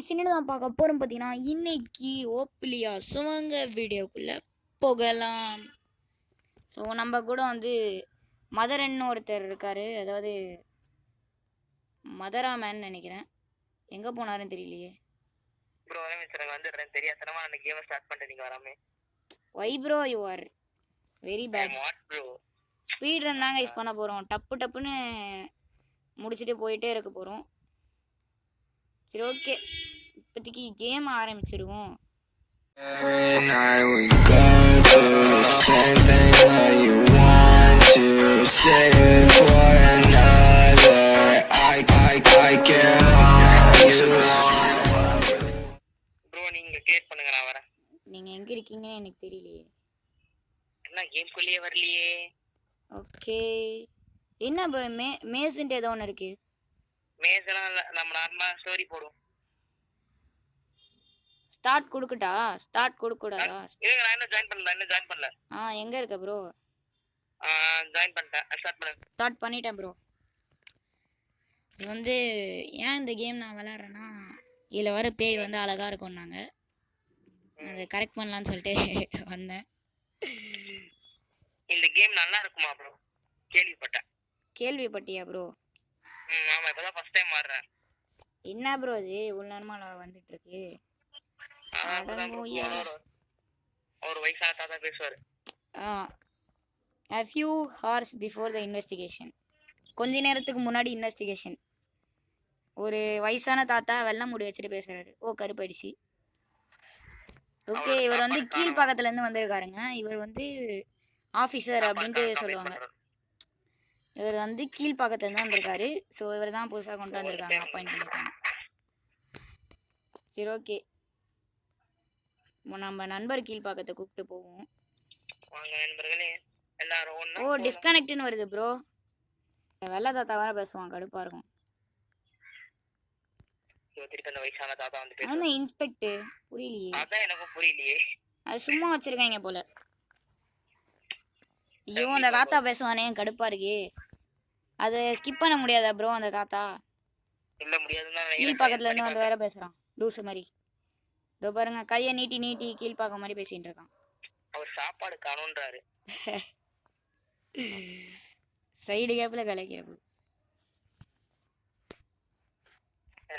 Guys என்னதான் பார்க்க போகிறோம் பார்த்தீங்கன்னா இன்னைக்கு ஓப்பிலியா சுவங்க வீடியோக்குள்ளே போகலாம். ஸோ நம்ம கூட வந்து மதரன்னு ஒருத்தர் இருக்கார், அதாவது மதராமன் நினைக்கிறேன். எங்கே போனாருன்னு தெரியலையே. Why bro you are very bad. Speed run தாங்க யூஸ் பண்ண போகிறோம். டப்பு டப்புன்னு முடிச்சுட்டு போயிட்டே இருக்க போகிறோம். சரி ஓகே, இப்போதைக்கு கேம் ஆரம்பிச்சிடுவோம். நீங்க எங்க இருக்கீங்கன்னு எனக்கு தெரியலையே. கேம்குள்ளேயே வரலையே. ஓகே, என்ன மேஸ்ன்ட்டு ஏதோ ஒன்று இருக்கு. மேஸ்லாம் நம்ம நார்மலா ஸ்டோரி போடுவோம். ஸ்டார்ட் கொடுக்கட்டா? ஸ்டார்ட் கொடுக்கூடாதா? இருங்க, நான் இன்னும் ஜாயின் பண்ணல. எங்க இருக்க ப்ரோ? ஜாயின் பண்ணிட்டேன். ஸ்டார்ட் பண்ணிட்டேன் ப்ரோ. இது வந்து ஏன் இந்த கேம் நான் விளையாடுறேன்னா, இதில் வர பேய் வந்து அழகா இருக்கும்னாங்க, அதை கரெக்ட் பண்ணலான்னு சொல்லிட்டு வந்தேன். இந்த கேம் நல்லா இருக்குமா ப்ரோ? கேள்விப்பட்டியா ப்ரோ? ஆமா, இப்பதான் ஃபர்ஸ்ட் டைம் ஆடுறேன். என்ன ப்ரோ இது இவ்வளவு நேரமா வந்துட்டு இருக்கு? ஒரு வயசான தாத்தா பேசுவாரு. A few hours before the investigation. கொஞ்ச நேரத்துக்கு முன்னாடி இன்வெஸ்டிகேஷன். ஒரு வயசான தாத்தா வெள்ளை முடி வச்சுட்டு பேசுறாரு. ஓ, கருப்படிச்சு. ஓகே, இவர் வந்து கீழ் பக்கத்துல இருந்து வந்திருக்காருங்க. இவர் வந்து ஆஃபீஸர் அப்படின்ட்டு சொல்லுவாங்க. இவர் வந்து கீழ் பக்கத்துல இருந்து வந்திருக்காரு. ஸோ இவர் தான் புதுசாக கொண்டு வந்திருக்காங்க, அப்பாயிண்ட் பண்ணியிருக்காங்க. சரி ஓகே, நம்ம நண்பர் கீழ் பக்கத்தை கூப்பிட்டு போவோம். ஓ, டிஸ்கனெக்ட்னு வருது ப்ரோ. வெள்ளை தாத்தா வர பேசுவான், கடுப்பா இருக்கும். இன்ஸ்பெக்டர் புரியலையே. அது சும்மா வச்சிருக்காங்க போல. ஐயோ, அந்த தாத்தா பேசுவானே, கடுப்பா இருக்கு. அது ஸ்கிப் பண்ண முடியாதா ப்ரோ? அந்த தாத்தா கீழ் பக்கத்துல இருந்து வந்து வேற பேசுறான், லூசு மாதிரி. இதோ பாருங்க, கையை நீட்டி நீட்டி கீழ் பார்க்க மாதிரி பேசிட்டு இருக்கான். அவர் சாப்பாடு காணும்ன்றாரு. சைடு கேப்ல கலைக்கிறது.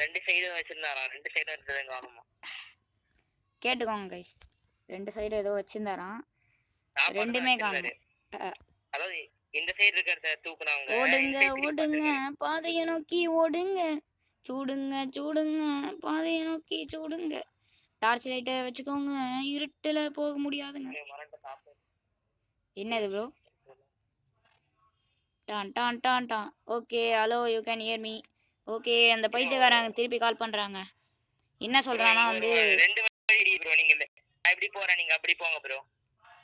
ரெண்டு சைடும் வச்சிருந்தாராம், ரெண்டு சைடும் இருந்தது காணுமா? கேட்டுக்கோங்க கைஸ், ரெண்டு சைடு ஏதோ வச்சிருந்தாராம், ரெண்டுமே காணும். அதாவது இந்த சைடு இருக்கிறத தூக்குனாங்க. ஓடுங்க ஓடுங்க பாதையை நோக்கி ஓடுங்க, சூடுங்க சூடுங்க பாதையை நோக்கி சூடுங்க, டார்ச் லைட்டை வச்சுக்கோங்க, இருட்டுல போக முடியாதுங்க. என்னது ப்ரோ? டான் டான் டான் டான். Okay, hello, you can hear me. Okay, அந்த பைத்தியக்காரங்க திருப்பி கால் பண்றாங்க. என்ன சொல்றானா வந்து, ரெண்டு வழி ப்ரோ, நீங்க இப்படி போறேன், நீங்க அப்படி போங்க bro.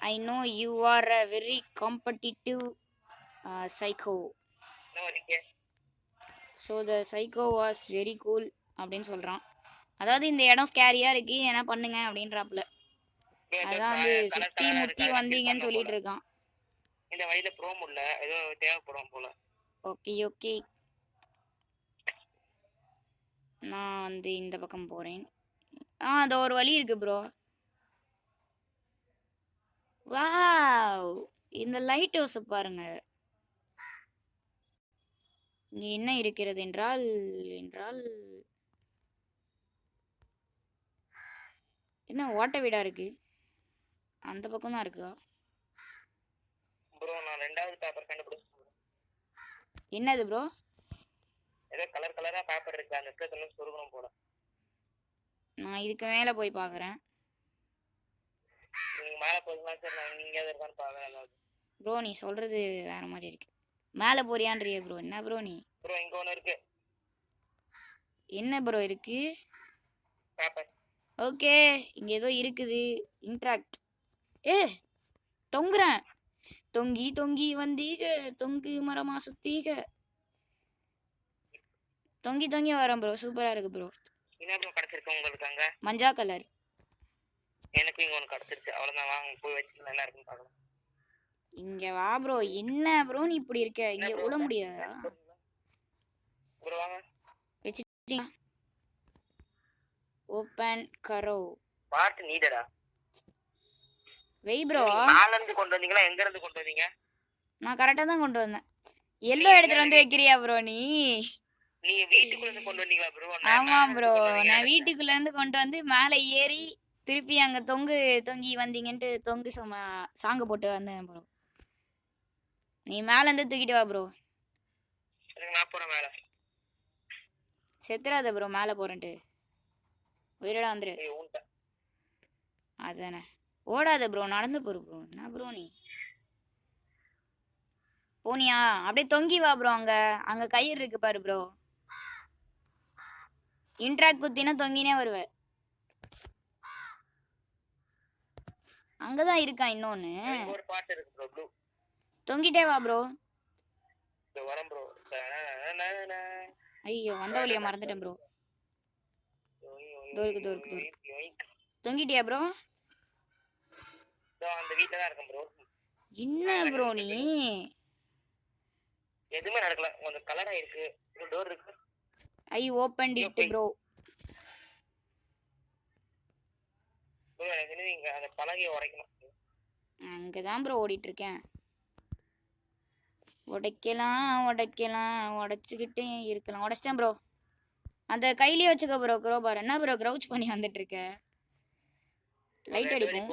I know you are a very competitive psycho. So the psycho was very cool அப்படின்னு சொல்றான். அதாவது இந்த இடம் ஸ்கேரியா இருக்கு, என்ன பண்ணுங்க அப்படின்றாப்புல. அதான் வந்து சுத்தி முத்தி வந்தீங்கன்னு சொல்லிட்டு இருக்கான். இந்த வழியில ப்ரோம் இல்ல, ஏதோ தேவைப்படும் போல. ஓகே ஓகே, நான் வந்து இந்த பக்கம் போறேன். அது ஒரு வழி இருக்கு ப்ரோ. வாவ், இந்த லைட் ஹவுஸ் பாருங்க. இங்க என்ன இருக்கிறது என்றால் என்ன ஓட்ட வீடா இருக்கு? அந்த பக்கம் தான் இருக்கா ப்ரோ? நான் ரெண்டாவது பேப்பர் கண்டுபிடிச்சேன். என்னது ப்ரோ? ஏதோ கலர் கலரா பேப்பர் இருக்கு, அந்த இடத்துல சொருகணும் போல. நான் இதுக்கு மேல போய் பார்க்கறேன். நீங்க மேல போறீங்களா? சரி, நான் இங்க இருக்கான்னு பார்க்கறேன். ப்ரோ நீ சொல்றது வேற மாதிரி இருக்கு. மேல போறியான்றியே ப்ரோ? என்ன ப்ரோ நீ? ப்ரோ இங்க ஒன்னு இருக்கு. என்ன ப்ரோ இருக்கு? பேப்பர். ஓகே, இங்க ஏதோ இருக்குது. இன்ட்ராக்ட். தொங்குறேன். தொங்கி தொங்கி வந்தீக, தொங்கு மரமா சுத்தீக. தொங்கி தொங்கி வரேன் ப்ரோ, சூப்பரா இருக்கு ப்ரோ. என்ன ப்ரோ கிடைச்சிருக்கு உங்களுக்கு அங்க? மஞ்சா கலர். எனக்கு இங்க ஒன்னு கிடைச்சிருச்சு. அவ்வளவுதான், வாங்க போய் வச்சு நல்லா இருக்குன்னு பார்க்கலாம். இங்க வா ப்ரோ. என்ன ப்ரோ நீ இப்படி இருக்க? இங்க உள்ள முடியாதா ப்ரோ? வாங்க வெச்சிட்டீங்க. ஓபன் கரோ. பார்ட் நீடடா. வெய் ப்ரோ. மேல இருந்து கொண்டு வந்தீங்களா எங்க இருந்து கொண்டு வந்தீங்க? நான் கரெக்டா தான் கொண்டு வந்தேன். எல்லோ எடுத்துட்டு வந்து வைக்கிறியா ப்ரோ நீ? நீங்க வீட்டுக்குள்ள இருந்து கொண்டு வந்தீங்களா ப்ரோ? ஆமா ப்ரோ, நான் வீட்டுக்குள்ள இருந்து கொண்டு வந்து மேலே ஏறி திருப்பி அங்க தொங்கி வந்தீங்கன்ட்டு தொங்கு சாங்க போட்டு வந்தேன் ப்ரோ. நீ மேல இருந்து தூக்கிட்டு வா ப்ரோ. நான் போறேன் மேல. செத்துறாத ப்ரோ மேல போறேன்ட்டு. உயிரோட வந்துரு. அதானே. ஓடாத ப்ரோ, நடந்து போரு ப்ரோ. என்ன ப்ரோ நீ போனியா? அப்படியே தொங்கி வா ப்ரோ. அங்க கயிறு இருக்கு பாரு ப்ரோ. இன்ட்ராக்ட் குத்தினா தொங்கினே வருவ. அங்கதான் இருக்கா இன்னொன்னு. ஒரு பாட்டு இருக்கு ப்ரோ ப்ளூ. தொங்கிட்டே வா ப்ரோ. வரேன் ப்ரோ. ஐயோ வந்த வழியா மறந்துட்டேன் ப்ரோ. தோருக்கு தொங்கிட்டியா ப்ரோ? அந்த வீட்ல தான் இருக்கேன் ப்ரோ. என்ன ப்ரோ நீ? எதுமே நடக்கல. கொஞ்சம் கலரா இருக்கு. ஒரு டோர் இருக்கு. ஐ ஓபன்ட் இட் ப்ரோ. ப்ரோ எனக்கு இங்க அந்த பலகையை உடைக்கணும். அங்கதான் ப்ரோ ஓடிட்டு இருக்கேன். உடைக்கலாம் உடைச்சுக்கிட்டே இருக்கலாம். உடைச்சிட்டேன் ப்ரோ. அந்த கையிலேயே வச்சுக்க ப்ரோ க்ரோபார். என்ன ப்ரோ க்ரௌச் பண்ணி வந்துட்டு இருக்க? லைட் அடிப்போம்.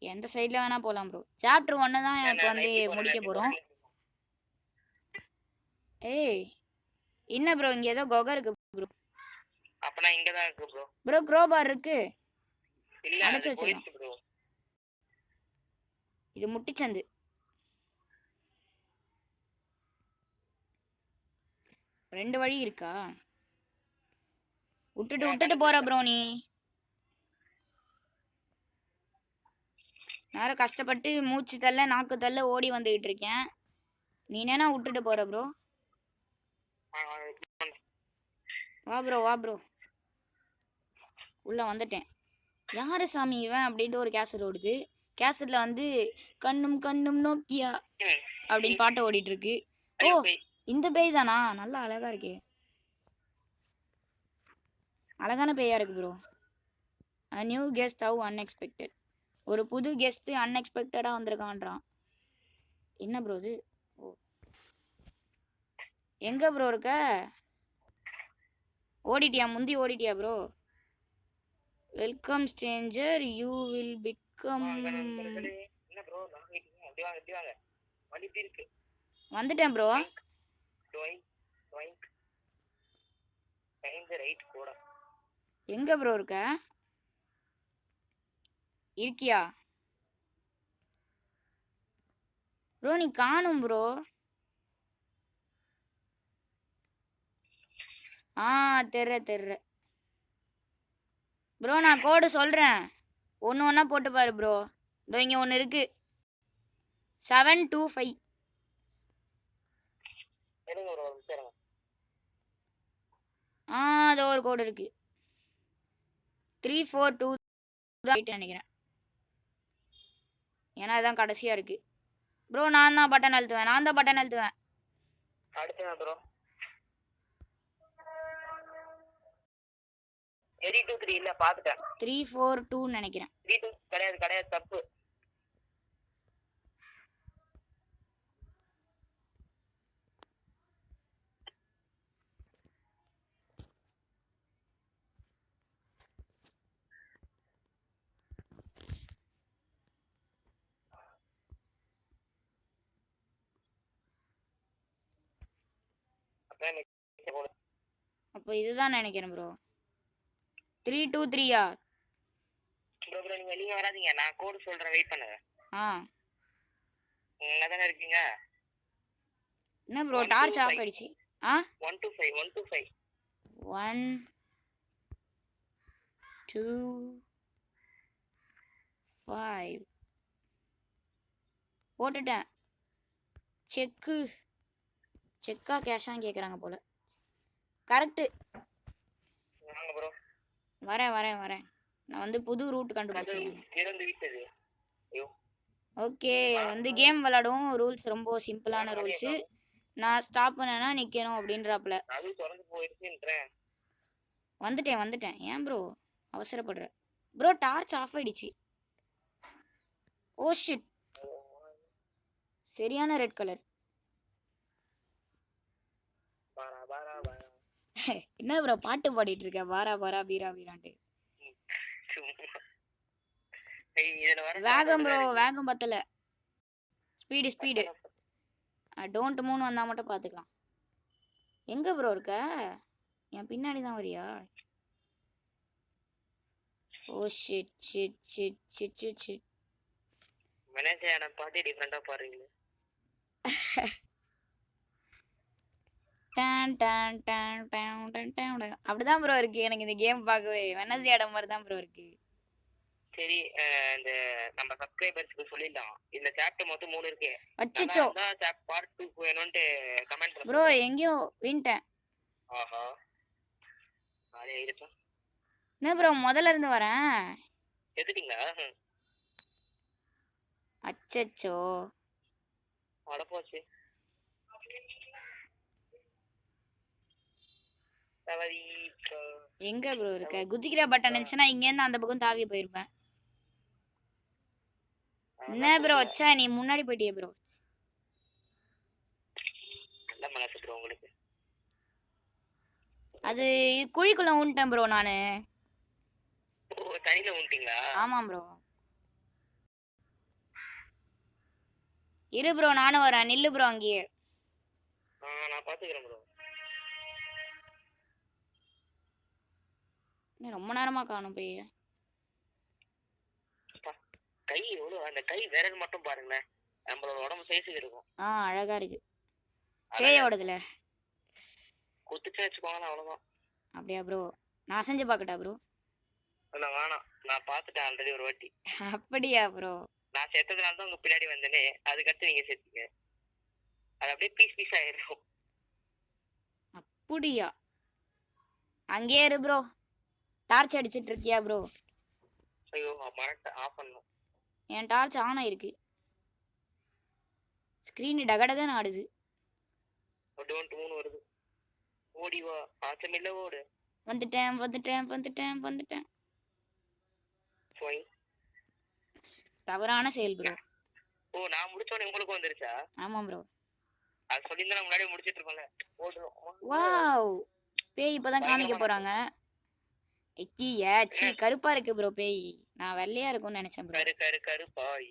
எந்த சைடுல வேணா போலாம் ப்ரோ. சாப்டர் 1 தான் இப்போ வந்து முடிக்க போறோம். ஏய் என்ன ப்ரோ இங்க ஏதோ கொகை இருக்கு ப்ரோ. அப்பனா இங்க தான் இருக்கு ப்ரோ. ப்ரோ க்ரோபார் இருக்கு. இல்ல அது போயிடுச்சு ப்ரோ. இது முட்டிச்சந்து. ரெண்டு வழி இருக்கா? விட்டுட்டு போற ப்ரோ நீ. நான் கஷ்டப்பட்டு மூச்சு தள்ள நாக்கு தள்ள ஓடி வந்துகிட்டு இருக்கேன். நீ என்ன விட்டுட்டு போற ப்ரோ? வா ப்ரோ வா ப்ரோ. உள்ள வந்துட்டேன். யாரு சாமி இவன் அப்படின்ட்டு ஒரு கேசட் ஓடுது. கேசட்ல வந்து கண்ணும் கண்ணும் நோக்கியா அப்படின்னு பாட்டு ஓடிட்டு இருக்கு. ஓ இந்த பேய் தானா? நல்லா அழகா இருக்கே. அழகான பேயா இருக்கு bro. A new guest how unexpected. ஒரு புது கெஸ்ட் அன்எக்ஸ்பெக்டடா வந்திருக்கான்றான். என்ன ப்ரோ இது? ஓ எங்க ப்ரோ இருக்க? ஓடிட்டியா? முந்தி ஓடிட்டியா bro? Welcome stranger you will become. என்ன ப்ரோ அப்படி வாங்க வண்டி இருக்கு. வந்துட்டேன் ப்ரோ. எங்க ப்ரோ இருக்க? இருக்கியா ப்ரோ? நீ காணும் ப்ரோ. தெர்ற ப்ரோ. நான் கோடு சொல்றேன், ஒன்று ஒன்றா போட்டு பாரு ப்ரோ. இதோ இங்கே ஒன்று இருக்கு 725. அதோ ஒரு கோடு இருக்கு 342 நினைக்கிறேன். ஏன்னா இதான் கடைசியா இருக்கு ப்ரோ. நான் தான் பட்டன் அழுத்துவேன். ப்ரோ 323 இல்ல பாத்துட்டேன். 342 நினைக்கிறேன். 32 கிடையாது தப்பு. அப்போ இதுதான் நினைக்கிறேன் ப்ரோ. 323யா? ப்ரோ நீங்க வெளிய வராதீங்க, நான் கோட் சொல்றேன், வெயிட் பண்ணுங்க. நீங்க தான இருக்கீங்க. என்ன ப்ரோ டார்ச் ஆஃப் ஆயிடுச்சு? 125 1 2 5 போட்டுட்டேன். செக்கா கேஷான்னு கேட்குறாங்க போல. கரெக்டு. வரேன். நான் வந்து புது ரூட் கண்டுபிடிச்சேன். ஓகே வந்து கேம் விளையாடுவோம். ரூல்ஸ் ரொம்ப சிம்பிளான ரூல்ஸு. நான் ஸ்டாப் பண்ணேன்னா நிக்கணும் அப்படின்றாப்ல. அது தொடர்ந்து போயிருச்சுன்றேன். வந்துட்டேன். ஏன் ப்ரோ அவசரப்படுற? ப்ரோ டார்ச் ஆஃப் ஆயிடுச்சு. Oh shit. சரியான ரெட் கலர். பாரா பாரா பாரா. என்ன ப்ரோ பாட்டு பாடிட்டு இருக்க? வாரா வாரா வீரா வீரான்ட்டு. சும்மா. இதுல வர வேகம் ப்ரோ, வேகம் பத்தல. ஸ்பீடு. டோன்ட் மூணு வந்தா மட்டும் பாத்துக்கலாம். எங்க ப்ரோ இருக்க? என் பின்னாடி தான் வரியா? Oh shit. மேனேஜர் பாட்டி டிஃபரெண்டா பாருங்க. அப்படிதான் ப்ரோ இருக்கு எனக்கு இந்த கேம் பார்க்கவே. வெனஸ்டே இடம் மாதிரி தான் ப்ரோ இருக்கு. சரி, இந்த நம்ம சப்ஸ்கிரைபர்ஸ்க்கு சொல்லிடலாம். இந்த சாப்டர் மொத்தம் 3 இருக்கு. அச்சச்சோ. பார்ட் 2 வேணும்னு கமெண்ட் பண்ணுங்க ப்ரோ. எங்கயோ வின்ட்டேன். ஆஹா. ஆளே இருப்பா. என்ன ப்ரோ முதல்ல இருந்து வரேன். எதுக்குங்க? அச்சச்சோ. அட போச்சு. எங்க ப்ரோ இருக்க? குதிக்கிற பட்டன் இருந்துச்சுன்னா இங்க இருந்து அந்த பக்கம் தாவி போயிருப்பேன். என்ன ப்ரோ அச்சா நீ முன்னாடி போயிட்டியே ப்ரோ. நல்ல மனசு ப்ரோ உங்களுக்கு. அது குழிக்குள்ள ஊன்ட்டேன் ப்ரோ நானு. ஓ தண்ணில ஊன்ட்டீங்களா? ஆமா ப்ரோ. இரு ப்ரோ நானும் வரேன். நில்லு ப்ரோ அங்கேயே. நான் பாத்துக்கிறேன் ப்ரோ. ரொம்ப நேரமா காணும் போய். கை எவ்வளவு, அந்த கை விரல் மட்டும் பாருங்களேன். நம்மளோட உடம்பு சைஸுக்கு இருக்கும். அழகா இருக்கு. பேயோடதுல குத்துச்சு வச்சுக்கோங்களேன், அவ்வளவுதான். அப்படியா ப்ரோ? நான் அசைஞ்சு பார்க்கட்டா ப்ரோ? இல்ல வேணாம், நான் பார்த்துட்டேன் ஆல்ரெடி ஒரு வாட்டி. அப்படியா ப்ரோ? நான் செத்ததுனால தான் உங்க பின்னாடி வந்தேனே, அதுக்கடுத்து நீங்க செத்தீங்க. அது அப்படியே பீஸ் ஆயிரும். அப்படியா? அங்கே இரு ப்ரோ. டார்ச் அடிச்சிட்டு இருக்கியா ப்ரோ? ஐயோ மரட்ட ஆஃப் பண்ணனும். என் டார்ச் ஆன் ஆயிருக்கு. ஸ்கிரீன் டகடகன்னு ஆடுது. டோன்ட் மூணு வருது. ஓடி வா, ஆச்சமில்ல ஓடு. வந்துட்டேன். தவறான செயல் ப்ரோ. ஓ நான் முடிச்சோனே உங்களுக்கு வந்துருச்சா? ஆமா ப்ரோ. அது சொல்லிருந்தா நான் முன்னாடியே முடிச்சிட்டு இருப்பேன்ல. ஓடுறோம். வாவ். பேய் இப்பதான் காமிக்க போறாங்க. ச்சீ கருப்பா இருக்கு ப்ரோ பேய். நான் வெள்ளையா இருக்கும்னு நினைச்சேன் ப்ரோ. கருப்பாய்.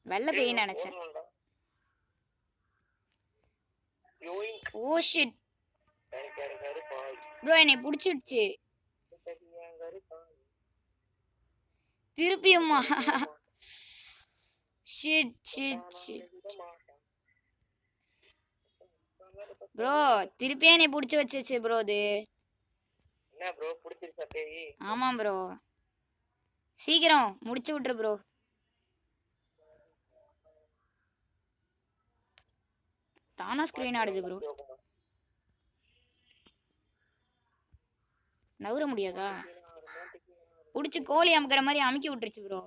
வெள்ளை பேய் நினைச்சேன். Oh shit. ப்ரோ என்னை புடிச்சிடுச்சு. திருப்பியுமா? ஷிட். ப்ரோ திருப்பியே என்னை புடிச்சு வச்சிச்சு ப்ரோ இது. என்ன ப்ரோ புடிச்சிருச்சா பேய்? ஆமா ப்ரோ. சீக்கிரம் முடிச்சு விட்டுரு ப்ரோ. தானா ஸ்கிரீன் ஆடுது ப்ரோ. நவுற முடியாதா? புடிச்சு கோழி அமுக்கிற மாதிரி அமுக்கி விட்டுருச்சு ப்ரோ.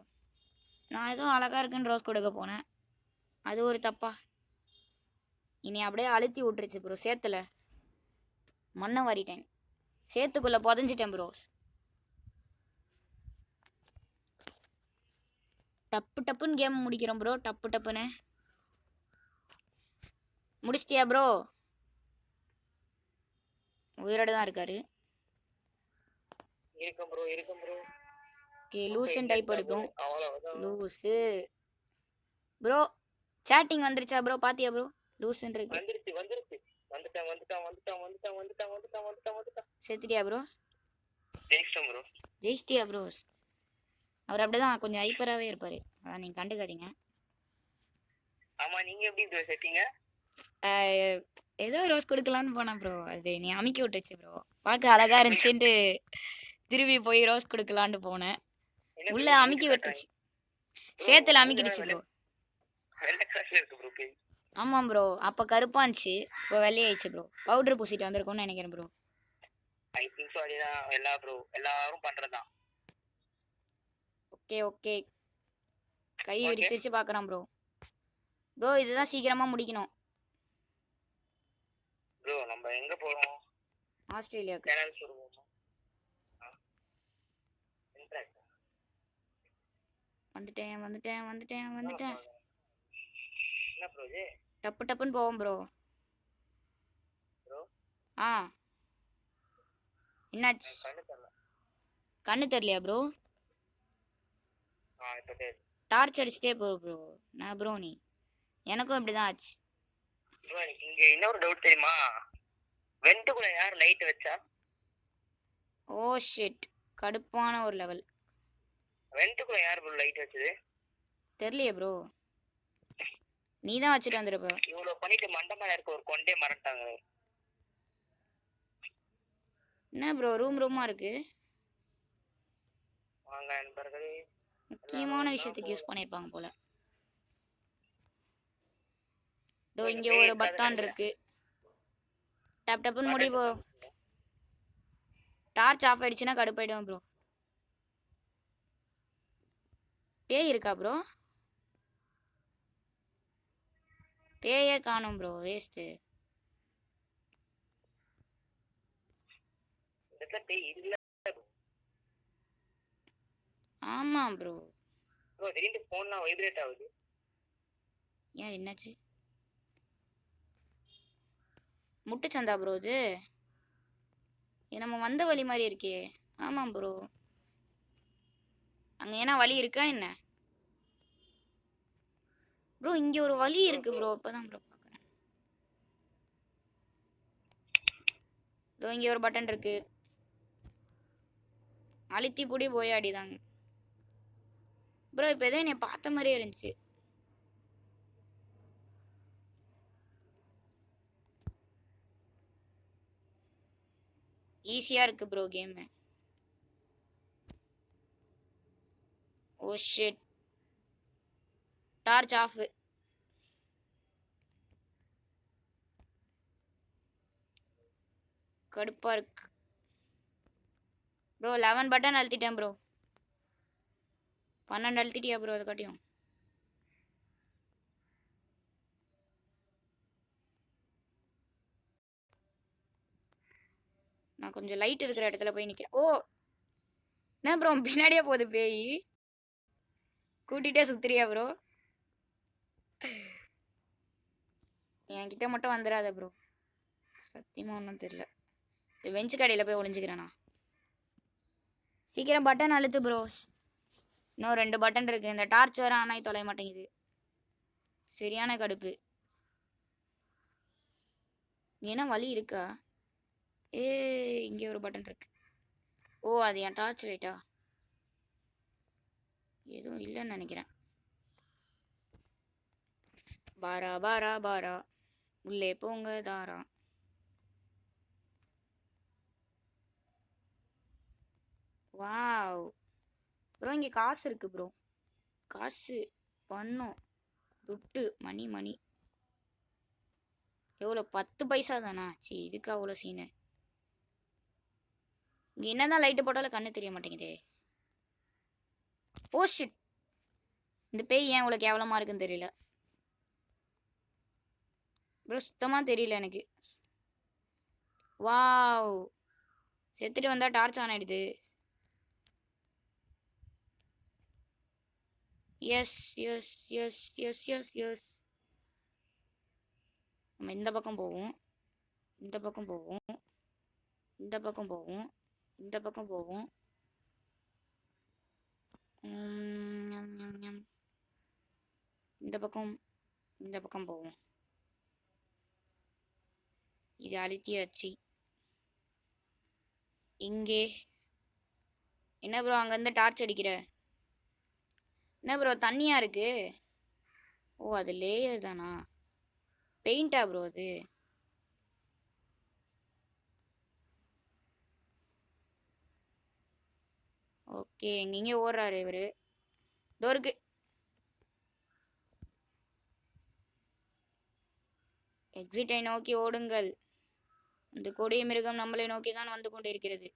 நான் ஏதோ அழகா இருக்குன்னு ரோஸ் கொடுக்க போனேன். அது ஒரு தப்பா? இனி அப்படியே அழுத்தி விட்டுருச்சு ப்ரோ. சேத்துல மண்ணை வாரிட்டேன். சேத்துக்குள்ள புதஞ்சிட்டேன் ப்ரோ. டப்புன்னு கேம் முடிக்கிறோம் ப்ரோ. டப்புன்னு முடிச்சிட்டியா ப்ரோ? உயிரோட தான் இருக்காரு. இருக்கும் ப்ரோ. ஓகே லூசன் டைப் எடுக்கும். லூசு ப்ரோ. சாட்டிங் வந்துருச்சா ப்ரோ? பாத்தியா ப்ரோ? லூசன் இருக்கு. வந்துருச்சு. வந்துட்டான். செத்துட்டியா ப்ரோ? ஜெயிச்சிட்டேன் ப்ரோ. ஜெயிச்சிட்டியா ப்ரோ? அவர் அப்படிதான் கொஞ்சம் ஹைப்பராகவே இருப்பாரு. அதான் நீங்கள் கண்டுக்காதீங்க. ஆமா நீங்க எப்படி ப்ரோ செட்டீங்க? ஏதோ ரோஸ் கொடுக்கலான்னு போனேன் ப்ரோ. அது நீ அமுக்கி விட்டுச்சு ப்ரோ. பார்க்க அழகா இருந்துச்சுன்ட்டு திரும்பி போய் ரோஸ் கொடுக்கலான்னு போனேன். உள்ள அமுக்கி விட்டுருச்சு. சேத்துல அமுக்கிடுச்சு ப்ரோ. ஆமா ப்ரோ. அப்ப கருப்பா இருந்துச்சு, இப்போ வெள்ளையாயிடுச்சு ப்ரோ. பவுடர் பூசிட்டு வந்திருக்கோம்னு நினைக்கிறேன் ப்ரோ. I think so. எல்லாரும் பண்றதுதான். ஓகே கை விரிச்சு பார்க்கறான் ப்ரோ. ப்ரோ இதுதான் சீக்கிரமா முடிக்கணும். ப்ரோ நம்ம எங்க போறோம்? ஆஸ்திரேலியாவுக்கு. சேனல் சொல்லுவோமா? வந்துட்டேன் வந்துட்டேன் வந்துட்டேன் வந்துட்டேன். என்ன ப்ரோ இது? டப்பு டப்புன்னு போவோம் ப்ரோ. ப்ரோ ஆ என்னாச்சு? கண்ணு தெரியல. கண்ணு தெரியலையா ப்ரோ? இப்போ தெரியுது. டார்ச் அடிச்சுட்டே போ ப்ரோ. நான் ப்ரோ நீ எனக்கும் இப்படிதான் ஆச்சு. ப்ரோ எனக்கு இங்க இன்னொரு டவுட் தெரியுமா? வென்ட்டுக்குள்ள யார் லைட் வச்சா? ஓ ஷிட், கடுப்பான ஒரு லெவல். வென்ட்டுக்குள்ள யார் ப்ரோ லைட் வச்சது? தெரியலையே ப்ரோ, நீ தான் வச்சுட்டு வந்துருப்ப. இவ்வளவு பண்ணிட்டு மண்டை மேல இருக்க ஒரு கொண்டே மறந்துட்டாங்க. என்ன ப்ரோ ரூம் ரூமா இருக்கு? வாங்க நண்பர்களே, முக்கியமான விஷயத்துக்கு யூஸ் பண்ணிருப்பாங்க போல. இதோ இங்க பேய் ஒரு இருக்காது பட்டான் நினைக்கிறேன். இருக்கு. டப் டப்புன்னு முடி பட்டன் போறோம். டார்ச் ஆஃப் ஆயிடுச்சுன்னா கடுப்பாயிடும் ப்ரோ. பேய் இருக்கா ப்ரோ? பேயே காணும் ப்ரோ, வேஸ்ட்டு. இந்த பேய் இல்ல. ஆமா ப்ரோ. ப்ரோ திடீர்னு போன்லாம் வைப்ரேட் ஆகுது. ஏன் என்னாச்சு? முட்டு சந்தா ப்ரோ இது? நம்ம வந்த வழி மாதிரி இருக்கே. ஆமாம் ப்ரோ, அங்க ஏன்னா வழி இருக்கா என்ன ப்ரோ? இங்க ஒரு வழி இருக்கு ப்ரோ, இப்பதான் ப்ரோ பாக்குறேன். இதோ இங்க ஒரு பட்டன் இருக்கு, அழுத்தி பூடி போய் அடிதாங்க ப்ரோ. இப்ப ஏதோ என்னை பார்த்த மாதிரியே இருந்துச்சு. ஈஸியா இருக்கு bro game. Oh shit, torch off. கடுப்பா இருக்கு ப்ரோ. 11 பட்டன் அழுத்திட்டேன் ப்ரோ. 12 அழுத்திட்டியா ப்ரோ? அதை காட்டியும் நான் கொஞ்சம் லைட் இருக்கிற இடத்துல போய் நிக்கிறேன். ஓ என்ன ப்ரோ பின்னாடியே போகுது பேய்? கூட்டிகிட்டே சுத்துறியா ப்ரோ? என்கிட்ட மட்டும் வந்துடாத ப்ரோ, சத்தியமாக ஒன்றும் தெரியல. வெஞ்சு கடையில் போய் ஒளிஞ்சுக்கிறேண்ணா. சீக்கிரம் பட்டன் அழுத்து ப்ரோ. இன்னும் 2 பட்டன் இருக்கு. இந்த டார்ச் வேற ஆனால் தொலைய மாட்டேங்குது. சரியான கடுப்பு. ஏன்னா வழி இருக்கா? ஏ இங்கே ஒரு பட்டன் இருக்கு. ஓ அது என் டார்ச் லைட்டா? எதுவும் இல்லைன்னு நினைக்கிறேன். பாரா பாரா பாரா, உள்ளே போங்க தாரா. வாவ் ப்ரோ, இங்கே காசு இருக்கு ப்ரோ. காசு, பணம், துட்டு, மணி மணி. எவ்வளோ? 10 பைசா தானா? சி இதுக்கு அவ்வளோ சீனு. இங்கே என்னதான் லைட்டு போட்டாலும் கண்ணு தெரிய மாட்டேங்குதே. ஓ ஷிட், இந்த பேய் ஏன் இவ்வளோ கேவலமாக இருக்குன்னு தெரியல ப்ரோ, சுத்தமாக தெரியல எனக்கு. வாவ், செத்துட்டு வந்தா டார்ச் ஆன் ஆயிடுது. Yes yes yes yes yes yes. நம்ம இந்த பக்கம் போவோம், இந்த பக்கம் போவோம், இந்த பக்கம் போவோம், இந்த பக்கம் போவோம். இந்த பக்கம், இந்த பக்கம் போவோம். இது அழுத்தியாச்சு. இங்கே என்ன ப்ரோ அங்கேருந்து டார்ச் அடிக்கிற? என்ன ப்ரோ தண்ணியா இருக்கு? ஓ அது லேயர் தானா? பெயிண்டா ப்ரோ அது? ஓகே, எங்கெங்கே ஓடுறாரு இவரு. டோருக்கு எக்ஸிட்டை நோக்கி ஓடுங்கள். இந்த கொடிய மிருகம் நம்மளை நோக்கி தான் வந்து கொண்டிருக்கிறது.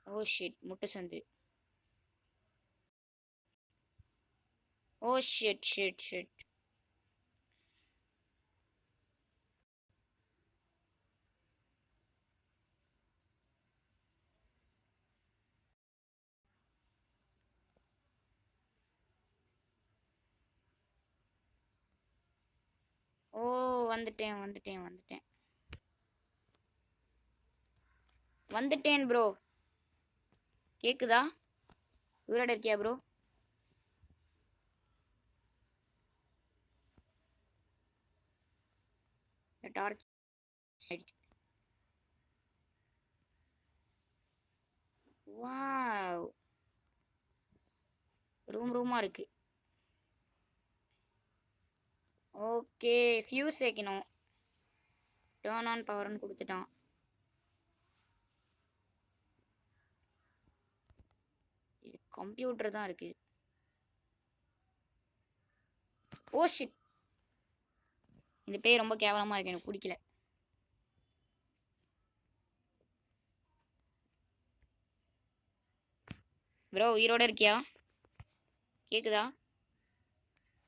ஓ ஷிட், முட்டு சந்து. ஓ ஷிட் ஷிட் ஷிட். வந்துட்டேன் ப்ரோ. கேக்குதா? உயிரோட இருக்கியா ப்ரோ? டார்ச் வாவ், ரூமா இருக்கு. ஓகே, ஃபியூஸ் வைக்கணும். டர்ன் ஆன் பவர்னு கொடுத்துட்டான். இது கம்ப்யூட்டர் தான் இருக்கு. ஓ ஷிட், இந்த பேய் ரொம்ப கேவலமா இருக்கு, எனக்கு பிடிக்கல. ப்ரோ உயிரோட இருக்கியா? கேக்குதா?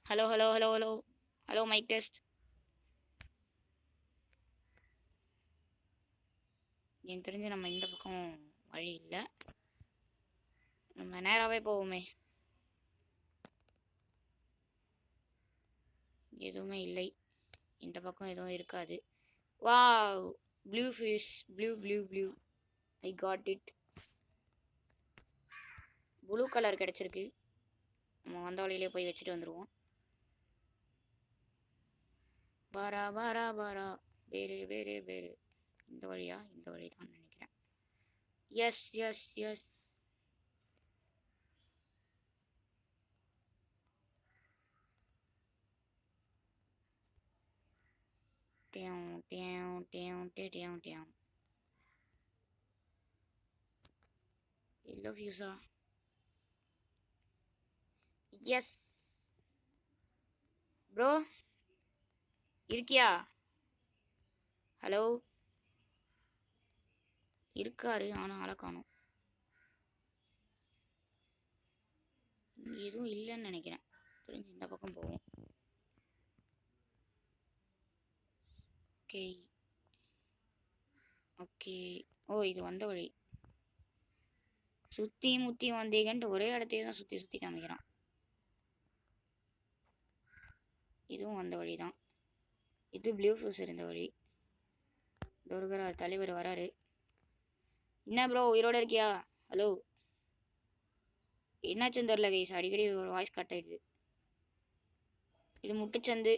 Hello hello hello hello hello, mic test. எனக்கு தெரிஞ்சு நம்ம இந்த பக்கம் வழி இல்லை, நம்ம நேராகவே போவோமே. எதுவுமே இல்லை, இந்த பக்கம் எதுவும் இருக்காது. Wow, blue fish, blue blue blue, I got it. Blue colour கிடச்சிருக்கு. நம்ம வந்த வழியிலே போய் வச்சுட்டு வந்துடுவோம். பாரா பாரா பாரா, வேறு வேறு வேறு. இந்த வழியா? இந்த வழி தான் நினைக்கிறேன். Yes yes yes. எல்லோ ஃபியூஸா? எஸ் ப்ரோ, இருக்கியா? ஹலோ, இருக்காரு, ஆனால் ஆளை காணோம். எதுவும் இல்லைன்னு நினைக்கிறேன். தெரிஞ்சு இந்த பக்கம் போவோம். Okay okay. ஓ, இது வந்த வழி. சுற்றி முற்றி வந்தீங்கன்ட்டு ஒரே இடத்தையே தான் சுற்றி சுற்றி காமிக்கிறான். இதுவும் வந்த வழி தான். இது ப்ளூ ஃபியூஸ் இருந்த வழி. துர்கரார் தலைவர் வராரு. என்ன ப்ரோ உயிரோட இருக்கியா? ஹலோ, என்னாச்சுன்னு தெரில கைஸ், அடிக்கடி ஒரு வாய்ஸ் கட் ஆயிடுது. இது முட்டுச்சந்து.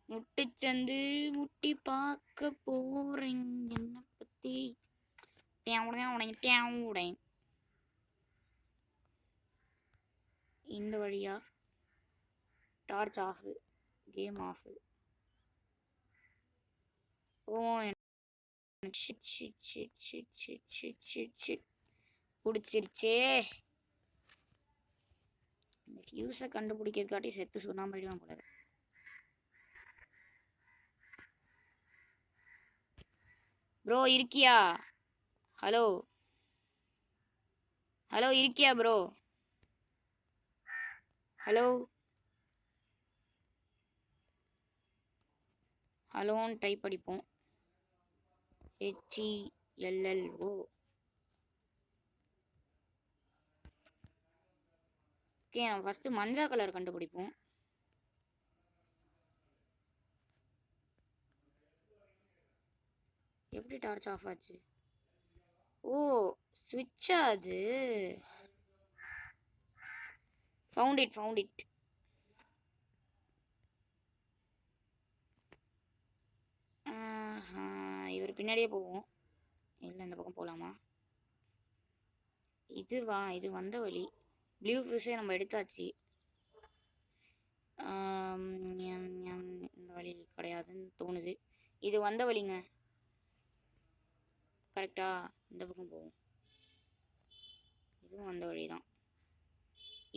முட்டுச்சந்து முட்டி பார்க்க போறேன் என்ன பத்தி. இந்த வழியா? Torch off, game off. Oh, பிடிச்சிருச்சே. இந்த ஃபியூஸை கண்டுபிடிக்கிறதுக்காட்டி செத்து சொன்னாம போயிடுவான் போல. ப்ரோ இருக்கியா? ஹலோ ஹலோ, இருக்கியா ப்ரோ? ஹலோ ஹலோன்னு டைப் அடிப்போம். HELLO. ஓகே, நம்ம ஃபஸ்ட்டு மஞ்சள் கலர் கண்டுபிடிப்போம். எப்படி டார்ச் ஆஃப் ஆச்சு? ஓ, ஸ்விட்சா அது? Found it. இவர் பின்னாடியே போவோம். இல்லை, இந்த பக்கம் போகலாமா? இதுவா? இது வந்த வழி. ப்ளூ ஃபியூஸே நம்ம எடுத்தாச்சு. இந்த வழி கிடையாதுன்னு தோணுது. இது வந்த வழிங்க, கரெக்டா? இந்த பக்கம் போவோம். இதுவும் வந்த வழி தான்.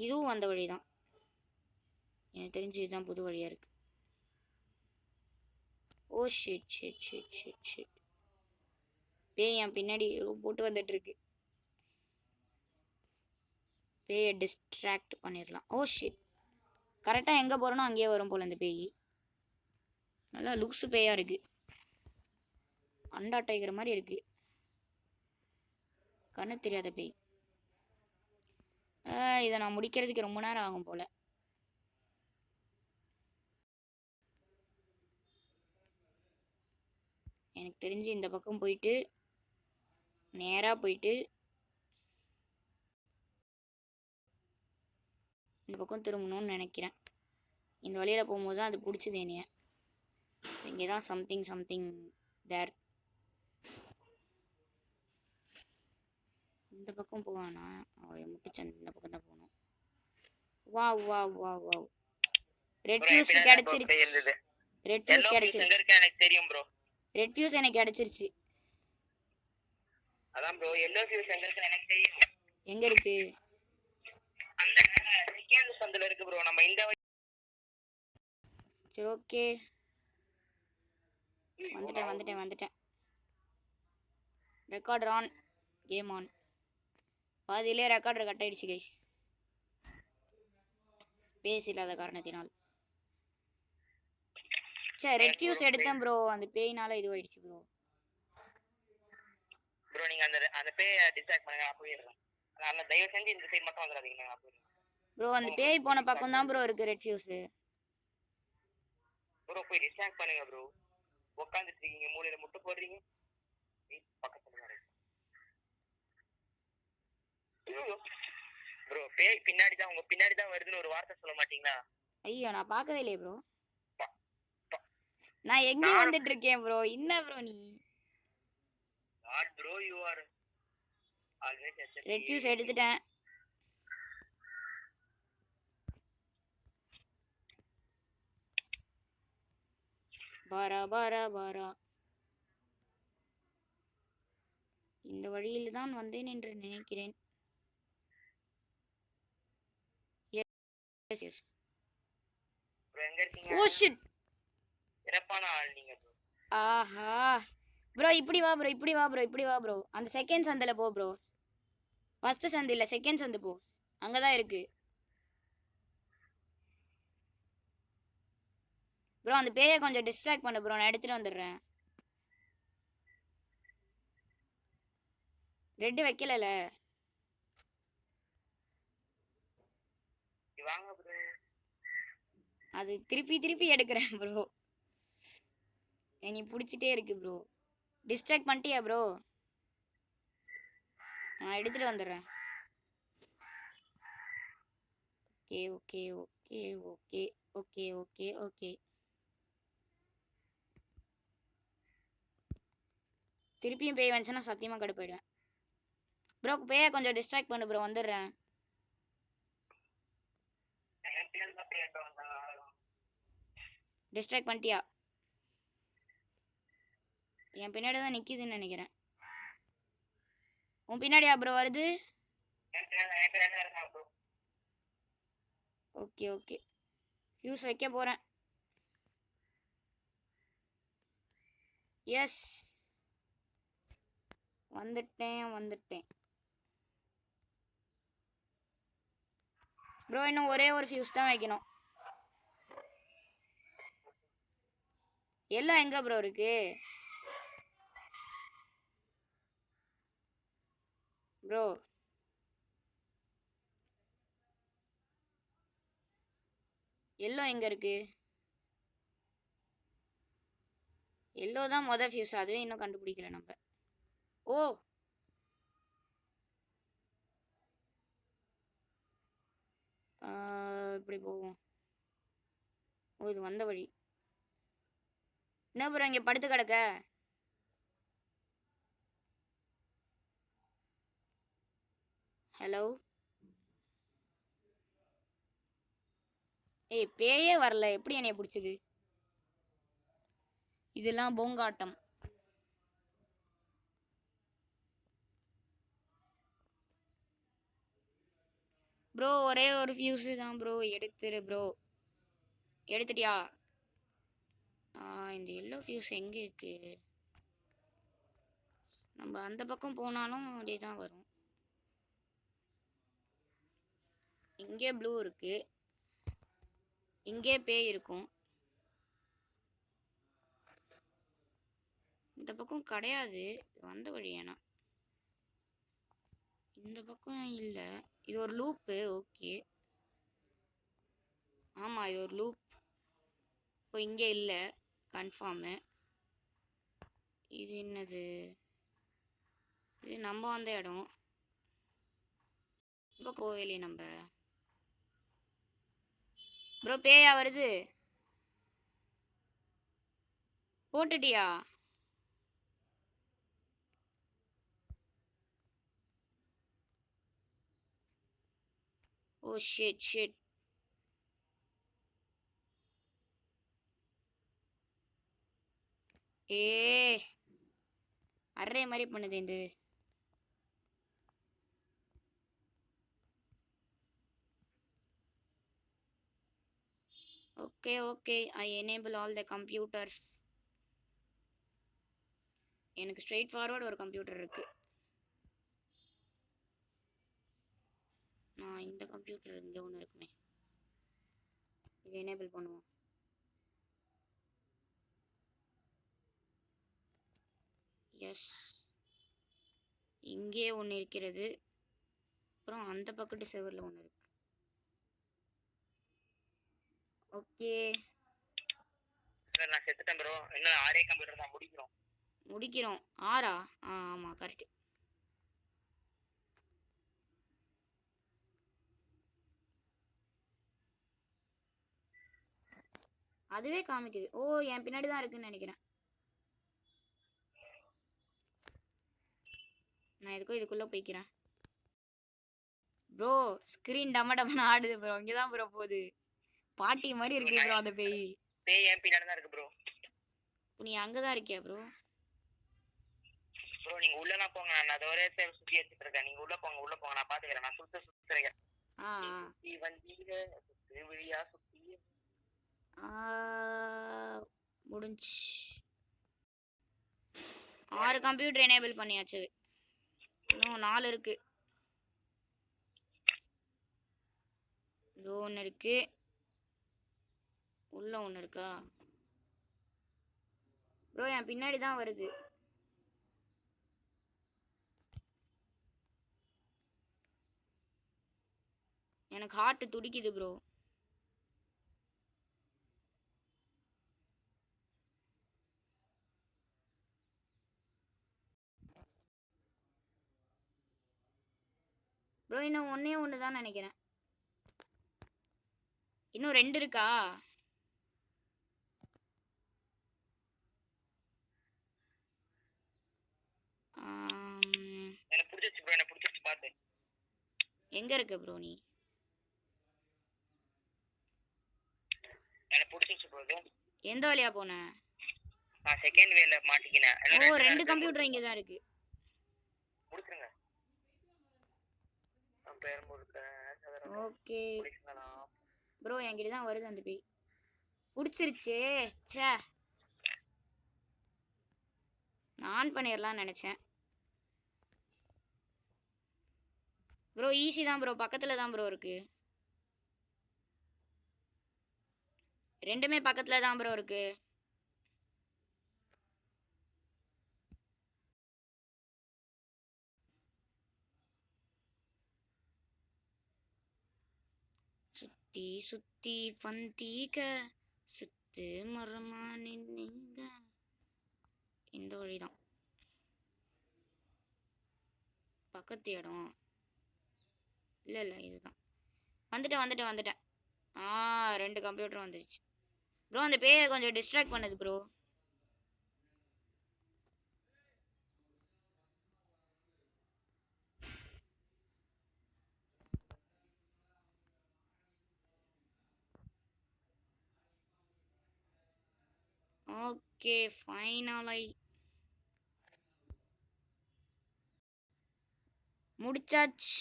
இதுவும் வந்த வழி தான். எனக்கு தெரிஞ்சு இதுதான் புது வழியாக இருக்கு. ஓ shit shit shit shit shit. பேய் என் பின்னாடி போட்டு வந்துட்டு இருக்கு. பேயை டிஸ்ட்ராக்ட் பண்ணிடலாம். ஓ ஷிட், கரெக்டாக எங்கே போகிறோனோ அங்கேயே வரும் போல் இந்த பேய். நல்லா லுக்ஸு பேயாக இருக்கு, அண்டா டைகர் மாதிரி இருக்கு. கண்ணு தெரியாத பேய். இதை நான் முடிக்கிறதுக்கு ரொம்ப நேரம் ஆகும் போல். எனக்கு தெரிஞ்சு இந்த பக்கம் போயிட்டு நேராக போயிட்டு இந்த பக்கம் திரும்பணும்னு நினைக்கிறேன். இந்த வழியில் போகும்போது தான் அது பிடிச்சது என்னைய. இங்கே தான் சம்திங் தேர். இந்த பக்கம் போவானா? முட்டுச்சந்து இந்த பக்கம் தான் போகணும். வா வா வா வா ரெட் ஃபியூஸ் கிடைச்சிருச்சு. ரெட் ஃபியூஸ் கிடைச்சிருச்சு. எனக்கு தெரியும் ப்ரோ. ரெட் ஃபியூஸ் எனக்கு கிடைச்சிருச்சு. அதான் ப்ரோ எல்லோ ஃபியூஸ் எங்க இருக்கு எனக்கு தெரியும். எங்க இருக்கு? அந்த செகண்ட் சந்தில இருக்கு ப்ரோ. நம்ம இந்த சரி ஓகே. வந்துட்டேன். Recorder on. Game on. பாதியிலே ரெக்கார்டர் கட் ஆயிடுச்சு கைஸ். ஸ்பேஸ் இல்லாத காரணத்தினால். சரி ரெட் ஃபியூஸ் எடுத்தேன் ப்ரோ. அந்த பேய்னால இதுவாயிடுச்சு ப்ரோ. ப்ரோ நீங்க அந்த பேயை டிஸ்ட்ராக்ட் பண்ணுங்க. நான் போயிடுறேன். நான் தயவு செஞ்சு இந்த சைடு மட்டும் வந்துடாதீங்க. நான் போயிடுறேன் ப்ரோ. அந்த பேய் போன பக்கம் தான் ப்ரோ இருக்கு ரெட் ஃபியூஸ். ப்ரோ போய் டிஸ்ட்ராக்ட் பண்ணுங்க ப்ரோ. உட்கார்ந்துட்டு இருக்கீங்க மூலையில முட்டை போடுறீங்க. பக்கத்துல வர ப்ரோ பேய் பின்னாடி தான் உங்க பின்னாடி தான் வருதுன்னு ஒரு வார்த்தை சொல்ல மாட்டீங்களா? ஐயோ நான் பார்க்கவே இல்லையே ப்ரோ. நான் எங்க வந்துட்டு இருக்கேன் ப்ரோ. என்ன ப்ரோ நீ? What bro you are always red fuse எடுத்துட்டேன். பாரா இந்த வழியில் தான் வந்தேன் என்று நினைக்கிறேன். Yes oh shit. சிறப்பான ஆள் நீங்க ப்ரோ. ஆஹா ப்ரோ இப்படி வா ப்ரோ. அந்த செகண்ட் சந்தில போ ப்ரோ. ஃபர்ஸ்ட் சந்து இல்ல செகண்ட் சந்து போ. அங்கதான் இருக்கு ப்ரோ. அந்த பேயை கொஞ்சம் டிஸ்ட்ராக்ட் பண்ணு ப்ரோ. நான் எடுத்துட்டு வந்துடுறேன். ரெட் வைக்கலல. வாங்க ப்ரோ. அது திருப்பி எடுக்கிறேன் ப்ரோ. நீ பிடிச்சிட்டே இருக்கு ப்ரோ. டிஸ்ட்ராக்ட் பண்ணிட்டியா ப்ரோ? நான் எடுத்துட்டு வந்துடுறேன். ஓகே. திருப்பியும் பேய் வந்துச்சுன்னா சத்தியமா கடுப்பாயிடுவேன் ப்ரோ. பேயை கொஞ்சம் டிஸ்ட்ராக்ட் பண்ணு ப்ரோ. வந்துடுறேன். டிஸ்ட்ராக்ட் பண்ணிட்டியா? என் பின்னாடி தான் நிக்குதுன்னு நினைக்கிறேன். உன் பின்னாடியா ப்ரோ வருது? ஓகே ஃபியூஸ் வைக்க போறேன். எஸ் வந்துட்டேன் ப்ரோ. இன்னும் ஒரே ஒரு ஃபியூஸ் தான் வைக்கணும். எல்லாம் எங்க ப்ரோ இருக்கு? ப்ரோ எல்லோ எங்க இருக்கு? எல்லோ தான் மொதல் ஃபியூஸ். அதுவே இன்னும் கண்டுபிடிக்கல நம்ம. ஓ இப்படி போவோம். ஓ இது வந்த வழி. என்ன ப்ரோ இங்க படுத்து கிடக்க? ஹலோ. ஏய் பேயே வரல. எப்படி என்னைய பிடிச்சது? இதெல்லாம் போங்காட்டம். ப்ரோ ஒரே ஒரு ஃபியூஸ் தான் ப்ரோ. எடுத்துரு ப்ரோ. எடுத்துட்டியா? இந்த எல்லோ ஃபியூஸ் எங்கே இருக்கு? நம்ம அந்த பக்கம் போனாலும் அதே தான் வரும். இங்கே ப்ளூ இருக்கு. இங்கே பேய் இருக்கும். இந்த பக்கம் கிடையாது. வந்த வழி ஏன்னா இந்த பக்கம் இல்லை. இது ஒரு லூப்பு. ஓகே ஆமாம் இது ஒரு லூப். இப்போ இங்கே இல்லை கன்ஃபார்மு. இது என்னது? இது நம்ம வந்த இடம். இப்போ கோவிலே நம்ம. ப்ரோ பேயா வருது. போட்டுட்டியா? Oh shit shit. ஏ அரே மாதிரி பண்ணுது இந்த. Okay okay, I enable all the computers. எனக்கு ஸ்ட்ரெயிட் ஃபார்வர்டு ஒரு கம்ப்யூட்டர் இருக்கு. நான் இந்த கம்ப்யூட்டர் இங்கே ஒன்று இருக்குமே, இது எனேபிள் பண்ணுவோம். எஸ், இங்கே ஒன்று இருக்கிறது. அப்புறம் அந்த பக்கத்து செவரில் ஒன்று இருக்கு. ஓகே சார் நான் செத்துட்டேன் ப்ரோ. இன்னும் 6 கம்ப்யூட்டர் தான் முடிக்கிறோம். 6ஆ? ஆமாம் கரெக்டு. அதுவே காமிக்குது. ஓ என் பின்னாடி தான் இருக்குன்னு நினைக்கிறேன். நான் எதுக்கோ இதுக்குள்ளே போய்க்கிறேன். ப்ரோ ஸ்க்ரீன் டம டமன்னு ஆடுது ப்ரோ. இங்கே தான் ப்ரோ போகுது. பாட்டி மாதிரி இருக்கு ப்ரோ அந்த பேய். பேய் என் பின்னாடி தான் இருக்கு ப்ரோ. நீ அங்கே தான் இருக்கியா ப்ரோ? ப்ரோ நீங்க உள்ளலாம் போங்க, நான் அதை ஒரே டைம் சுற்றி வச்சுட்டு இருக்கேன். நீங்க உள்ள போங்க நான் பாத்துக்கிறேன். நான் சுத்துறேன். சுத்தி வந்தீங்க சுத்தி விழியா சுத்தி. முடிஞ்சு. 6 கம்ப்யூட்டர் எனேபிள் பண்ணியாச்சு. இன்னும் 4 இருக்கு. இது ஒன்று இருக்கு. உள்ள ஒன்று இருக்கா ப்ரோ? என் பின்னாடி தான் வருது. எனக்கு ஹார்ட் துடிக்குது ப்ரோ. ப்ரோ இன்னும் ஒன்று தான் நினைக்கிறேன். இன்னும் 2 இருக்கா? எனக்கு பிடிச்சிச்சு ப்ரோ. எனக்கு பிடிச்சிச்சு பாத்து. எங்க இருக்க ப்ரோ நீ? எனக்கு பிடிச்சிச்சு ப்ரோ. எந்த வழியா போன? நான் செகண்ட் வேல மாட்டிக்கினேன். ஓ 2 கம்ப்யூட்டர் இங்க தான் இருக்கு. முடிச்சுங்க. நான் பேர் முறுக்கேன். ஓகே ப்ரோ என்கிட்ட தான் வருது அந்த பேய். பிடிச்சிருச்சே. ச்சே, நான் ஆன் பண்ணிடலாம்னு நினச்சேன் ப்ரோ. ஈஸி தான் ப்ரோ, பக்கத்தில் தான் ப்ரோ இருக்கு. ரெண்டுமே பக்கத்தில் தான் ப்ரோ இருக்கு. சுத்தி சுத்தி வந்தீக சுத்து மரமா நின்னீங்க. இந்த வழிதான் பக்கத்து இடம். இல்லை இதுதான். வந்துட்டேன். 2 கம்ப்யூட்டர் வந்துருச்சு ப்ரோ. அந்த பேயை கொஞ்சம் டிஸ்ட்ராக்ட் பண்ணுது ப்ரோ. ஓகே ஃபைனலாய் முடிச்சாச்சு.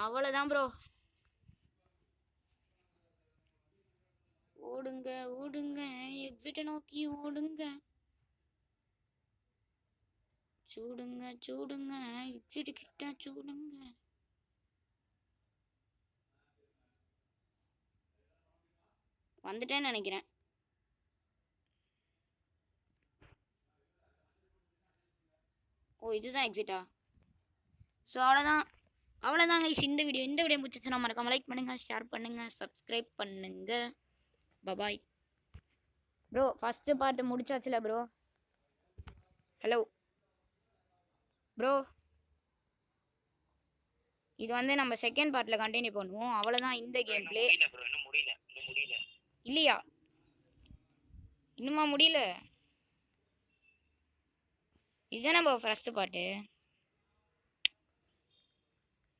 அவ்வளோதான் ப்ரோ. ஓடுங்க எக்ஸிட்டை நோக்கி ஓடுங்க. சூடுங்க எக்ஸிட் கிட்ட சூடுங்க. வந்துட்டேன்னு நினைக்கிறேன். ஓ இதுதான் எக்ஸிட்டா? ஸோ அவ்வளோதாங்க இந்த வீடியோ பிடிச்சிச்சுன்னா மறக்காம லைக் பண்ணுங்கள், ஷேர் பண்ணுங்கள், சப்ஸ்கிரைப் பண்ணுங்கள். பபாய். ப்ரோ ஃபஸ்ட்டு பார்ட்டு முடிச்சாச்சுல ப்ரோ. ஹலோ ப்ரோ, இது வந்து நம்ம செகண்ட் பார்ட்டில் கண்டினியூ பண்ணுவோம். அவ்வளோதான் இந்த கேம் பிளே. இல்லையா? இன்னுமா முடியல? இதுதானே ப்ரோ ஃபஸ்ட்டு பார்ட்டு.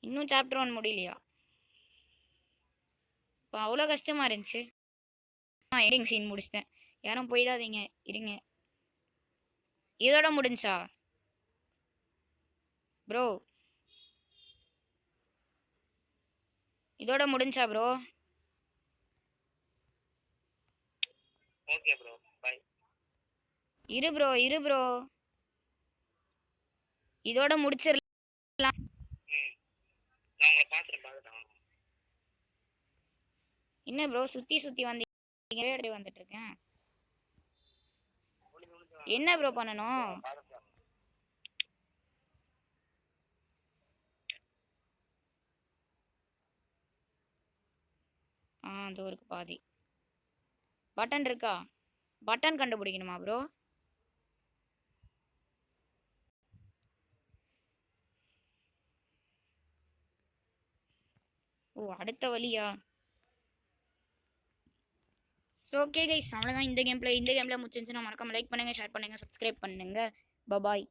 இன்னும் சாப்டர் 1 முடியலையா? இப்போ அவ்வளோ கஷ்டமாக இருந்துச்சு. எடிங் சீன் முடிச்சிட்டேன். யாரும் போயிடாதீங்க, இருங்க. இதோட முடிஞ்சா ப்ரோ? இதோட முடிஞ்சா ப்ரோ? Okay bro, bye. இரு ப்ரோ, இதோட முடிச்சிடலாம். நான் உங்களை பார்த்துட்டேன். என்ன ப்ரோ சுற்றி வந்துட்டு இருக்கேன். என்ன ப்ரோ பண்ணணும்? அதோ இருக்கு பாதி. பட்டன் இருக்கா? Button கண்டுபிடிக்கணுமா bro? ஓ, அடுத்த வழியா? ஸோ ஓகே கைஸ், அவ்வளோதான் இந்த கேமில் முடிச்சிருந்துச்சுன்னா மறக்காம லைக் பண்ணுங்கள், ஷேர் பண்ணுங்கள், சப்ஸ்கிரைப் பண்ணுங்கள். பபாய்.